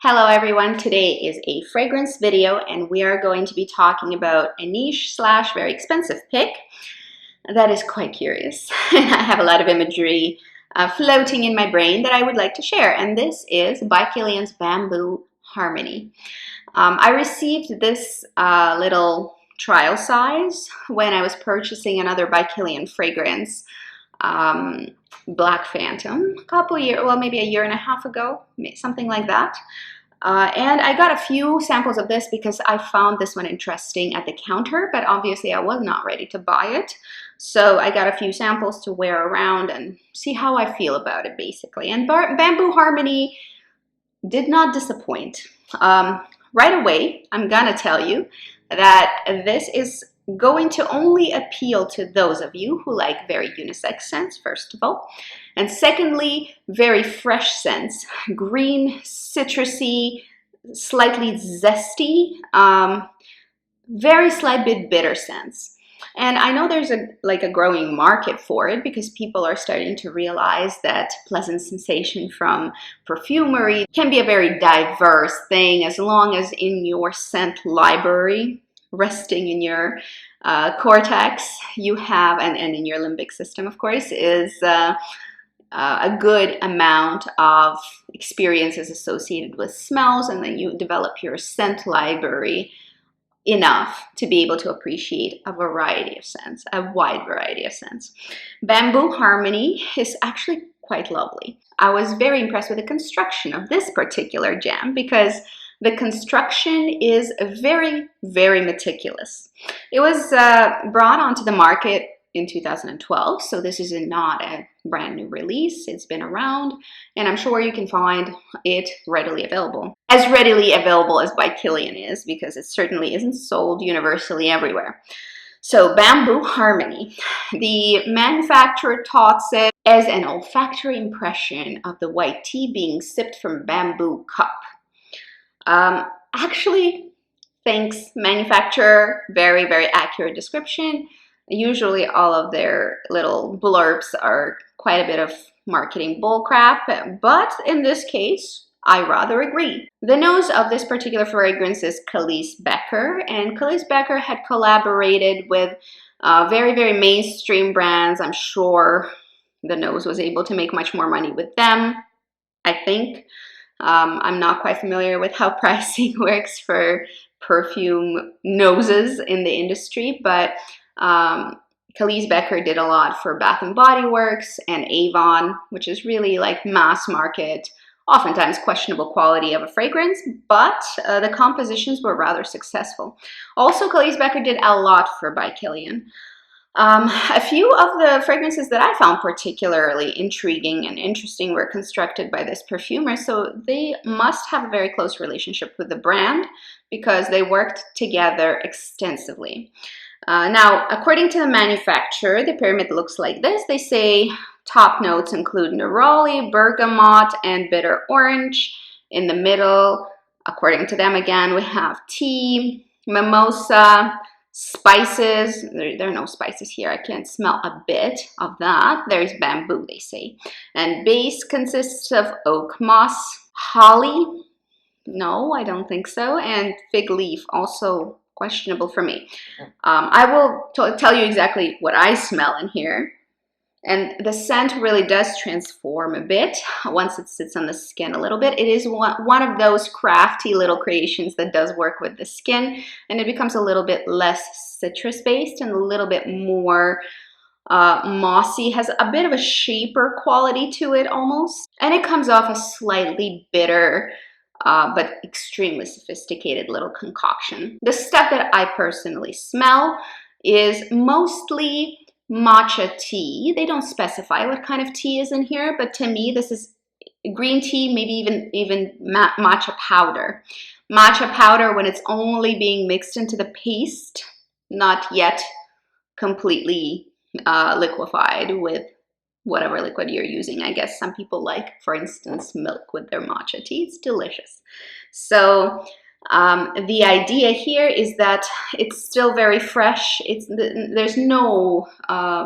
Hello everyone, today is a fragrance video and we are going to be talking about a niche slash very expensive pick that is quite curious. And I have a lot of imagery floating in my brain that I would like to share, and this is by Kilian's Bamboo Harmony. I received this little trial size when I was purchasing another by Kilian fragrance, Black Phantom, a couple years, well, maybe a year and a half ago, something like that. And I got a few samples of this because I found this one interesting at the counter, but obviously I was not ready to buy it. So I got a few samples to wear around and see how I feel about it, basically. And Bamboo Harmony did not disappoint. Right away, I'm gonna tell you that this is going to only appeal to those of you who like very unisex scents, first of all. And secondly, very fresh scents, green, citrusy, slightly zesty, very slight bit bitter scents. And I know there's a growing market for it because people are starting to realize that pleasant sensation from perfumery can be a very diverse thing, as long as in your scent library, resting in your cortex, you have, and in your limbic system, of course, is a good amount of experiences associated with smells, and then you develop your scent library enough to be able to appreciate a variety of scents, a wide variety of scents. Bamboo Harmony is actually quite lovely. I was very impressed with the construction of this particular gem because the construction is very, very meticulous. It was brought onto the market in 2012, so this is not a brand new release. It's been around, and I'm sure you can find it readily available. As readily available as by Kilian is, because it certainly isn't sold universally everywhere. So Bamboo Harmony, the manufacturer touts it as an olfactory impression of the white tea being sipped from a bamboo cup. Actually, thanks manufacturer, very, very accurate description. Usually all of their little blurbs are quite a bit of marketing bullcrap, but in this case, I rather agree. The nose of this particular fragrance is Kaliis Becker, and Kaliis Becker had collaborated with very, very mainstream brands. I'm sure the nose was able to make much more money with them, I think. I'm not quite familiar with how pricing works for perfume noses in the industry, but Kaliis Becker did a lot for Bath & Body Works and Avon, which is really like mass market, oftentimes questionable quality of a fragrance, but the compositions were rather successful. Also, Kaliis Becker did a lot for by Kilian. A few of the fragrances that I found particularly intriguing and interesting were constructed by this perfumer, so they must have a very close relationship with the brand because they worked together extensively. Now, according to the manufacturer, the pyramid looks like this. They say top notes include neroli, bergamot, and bitter orange. In the middle, according to them again, we have tea, mimosa, spices. There are no spices here. I can't smell a bit of that. There's bamboo, they say. And base consists of oak moss, holly. No, I don't think so. And fig leaf, also questionable for me. I will tell you exactly what I smell in here. And the scent really does transform a bit once it sits on the skin a little bit. It is one of those crafty little creations that does work with the skin, and it becomes a little bit less citrus-based and a little bit more mossy, has a bit of a shaper quality to it almost, and it comes off a slightly bitter but extremely sophisticated little concoction. The stuff that I personally smell is mostly matcha tea. They don't specify what kind of tea is in here, but to me this is green tea, maybe even matcha powder. Matcha powder when it's only being mixed into the paste, not yet completely liquefied with whatever liquid you're using. I guess some people like, for instance, milk with their matcha tea. It's delicious. So the idea here is that it's still very fresh. There's no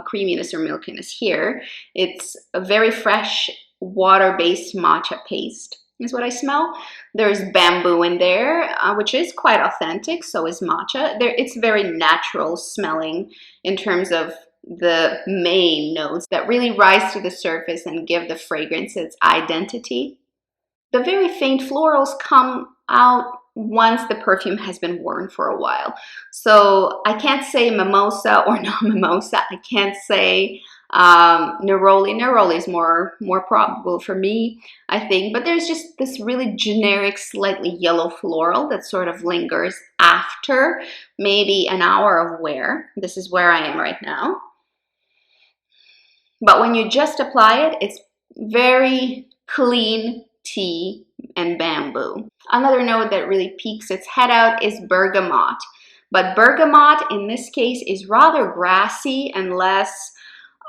creaminess or milkiness here. It's a very fresh water-based matcha paste. is what I smell. There's bamboo in there, which is quite authentic. So is matcha. It's very natural smelling in terms of the main notes that really rise to the surface and give the fragrance its identity. The very faint florals come out once the perfume has been worn for a while. So I can't say mimosa or non-mimosa. I can't say neroli. Neroli is more probable for me, I think. But there's just this really generic, slightly yellow floral that sort of lingers after maybe an hour of wear. This is where I am right now. But when you just apply it, it's very clean tea and bamboo. Another note that really peeks its head out is bergamot. But bergamot in this case is rather grassy and less,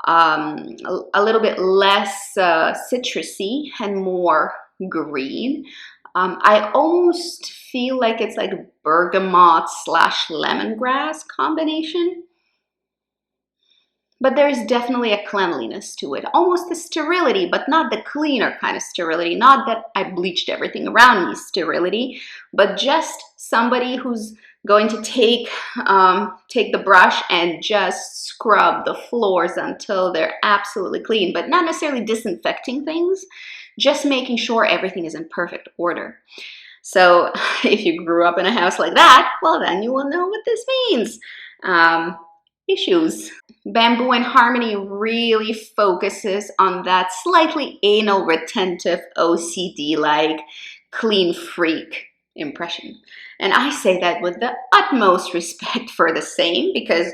a little bit less citrusy and more green. I almost feel like it's like bergamot slash lemongrass combination. But there's definitely a cleanliness to it, almost a sterility, but not the cleaner kind of sterility. Not that I bleached everything around me sterility, but just somebody who's going to take the brush and just scrub the floors until they're absolutely clean, but not necessarily disinfecting things, just making sure everything is in perfect order. So if you grew up in a house like that, well, then you will know what this means. Issues. Bamboo and Harmony really focuses on that slightly anal retentive OCD-like clean freak impression. And I say that with the utmost respect for the same, because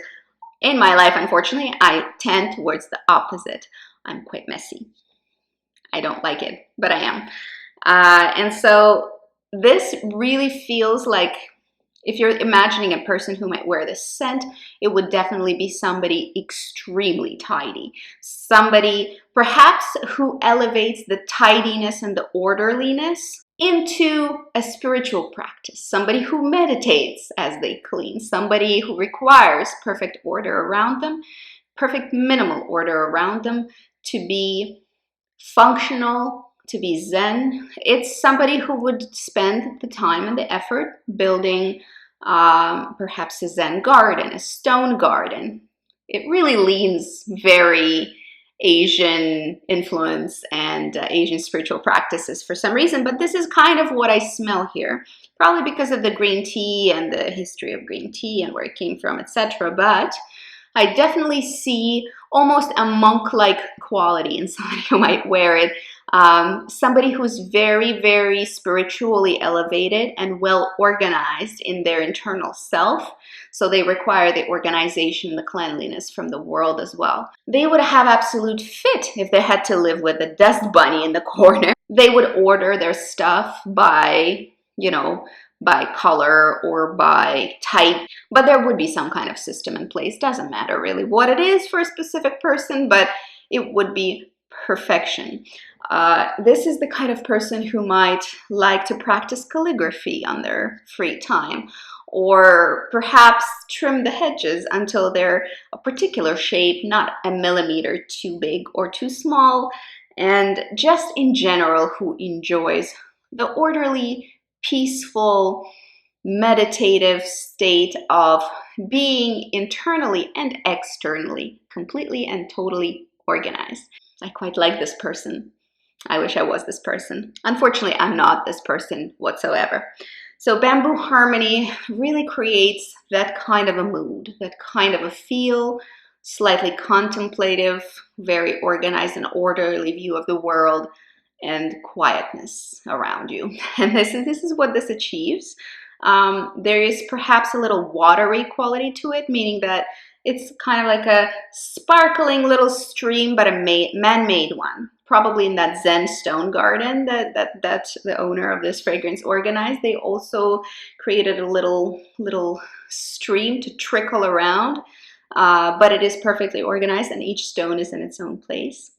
in my life, unfortunately, I tend towards the opposite. I'm quite messy. I don't like it, but I am. And so this really feels like, if you're imagining a person who might wear this scent, it would definitely be somebody extremely tidy. Somebody perhaps who elevates the tidiness and the orderliness into a spiritual practice. Somebody who meditates as they clean. Somebody who requires perfect order around them, perfect minimal order around them to be functional, to be zen. It's somebody who would spend the time and the effort building perhaps a zen garden, a stone garden. It really leans very Asian influence and Asian spiritual practices for some reason, but this is kind of what I smell here, probably because of the green tea and the history of green tea and where it came from, etc. But I definitely see almost a monk-like quality in somebody who might wear it. Somebody who's very, very spiritually elevated and well organized in their internal self. So they require the organization, the cleanliness from the world as well. They would have absolute fit if they had to live with a dust bunny in the corner. They would order their stuff by, by color or by type, but there would be some kind of system in place. Doesn't matter really what it is for a specific person, but it would be perfection. This is the kind of person who might like to practice calligraphy on their free time, or perhaps trim the hedges until they're a particular shape, not a millimeter too big or too small, and just in general who enjoys the orderly, peaceful, meditative state of being internally and externally completely and totally organized. I quite like this person. I wish I was this person. Unfortunately, I'm not this person whatsoever. So Bamboo Harmony really creates that kind of a mood, that kind of a feel, slightly contemplative, very organized and orderly view of the world, and quietness around you. And this is what this achieves. There is perhaps a little watery quality to it, meaning that it's kind of like a sparkling little stream, but a man-made one. Probably in that Zen stone garden that the owner of this fragrance organized. They also created a little stream to trickle around, but it is perfectly organized and each stone is in its own place.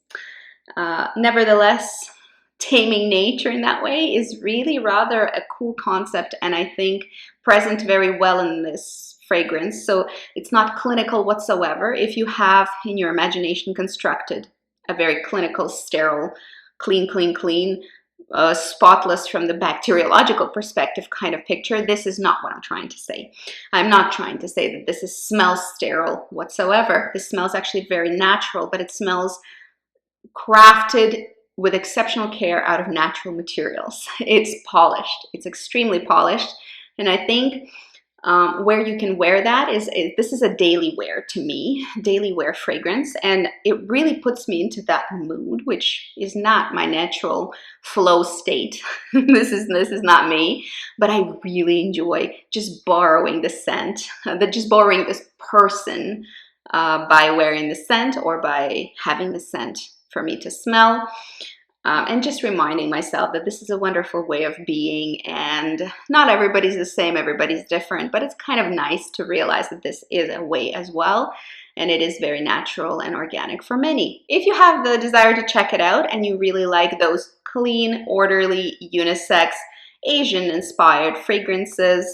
Nevertheless, taming nature in that way is really rather a cool concept, and I think present very well in this fragrance. So it's not clinical whatsoever. If you have in your imagination constructed a very clinical, sterile, clean, spotless from the bacteriological perspective kind of picture. This is not what I'm trying to say. I'm not trying to say that this smells sterile whatsoever. This smells actually very natural, but it smells crafted with exceptional care out of natural materials. It's polished. It's extremely polished. And I think where you can wear that is, this is a daily wear to me, daily wear fragrance, and it really puts me into that mood, which is not my natural flow state. This is not me, but I really enjoy just borrowing the scent, just borrowing this person by wearing the scent or by having the scent for me to smell. And just reminding myself that this is a wonderful way of being, and not everybody's the same, everybody's different, but it's kind of nice to realize that this is a way as well, and it is very natural and organic for many. If you have the desire to check it out and you really like those clean, orderly, unisex, Asian-inspired fragrances,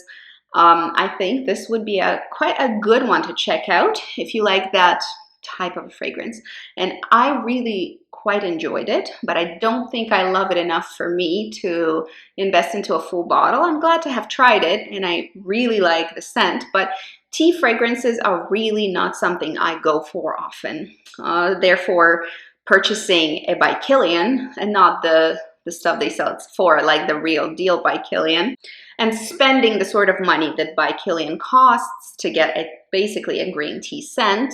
I think this would be quite a good one to check out if you like that type of fragrance. And I really quite enjoyed it, but I don't think I love it enough for me to invest into a full bottle. I'm glad to have tried it, and I really like the scent, but tea fragrances are really not something I go for often. Therefore, purchasing a by Kilian and not the stuff they sell for, like the real deal by Kilian, and spending the sort of money that by Kilian costs to get basically a green tea scent,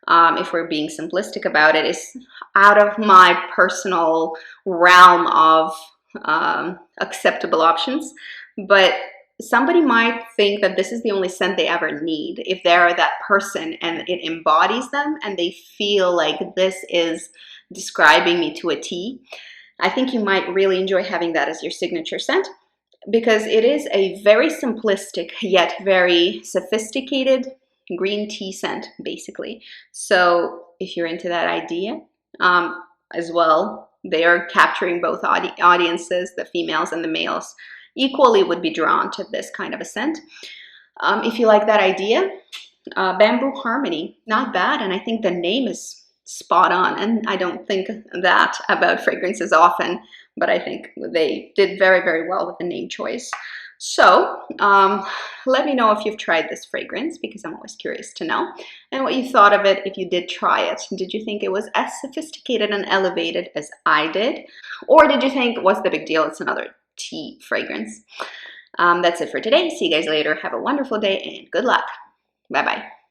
if we're being simplistic about it, is out of my personal realm of acceptable options. But somebody might think that this is the only scent they ever need if they're that person and it embodies them and they feel like this is describing me to a T. I think you might really enjoy having that as your signature scent, because it is a very simplistic yet very sophisticated green tea scent, basically. So if you're into that idea as well, they are capturing both audiences, the females and the males equally would be drawn to this kind of a scent. If you like that idea, Bamboo Harmony, not bad, and I think the name is spot on, and I don't think that about fragrances often, but I think they did very, very well with the name choice. So let me know if you've tried this fragrance, because I'm always curious to know, and what you thought of it if you did try it. Did you think it was as sophisticated and elevated as I did? Or did you think, what's the big deal? It's another tea fragrance. That's it for today. See you guys later. Have a wonderful day and good luck. Bye-bye.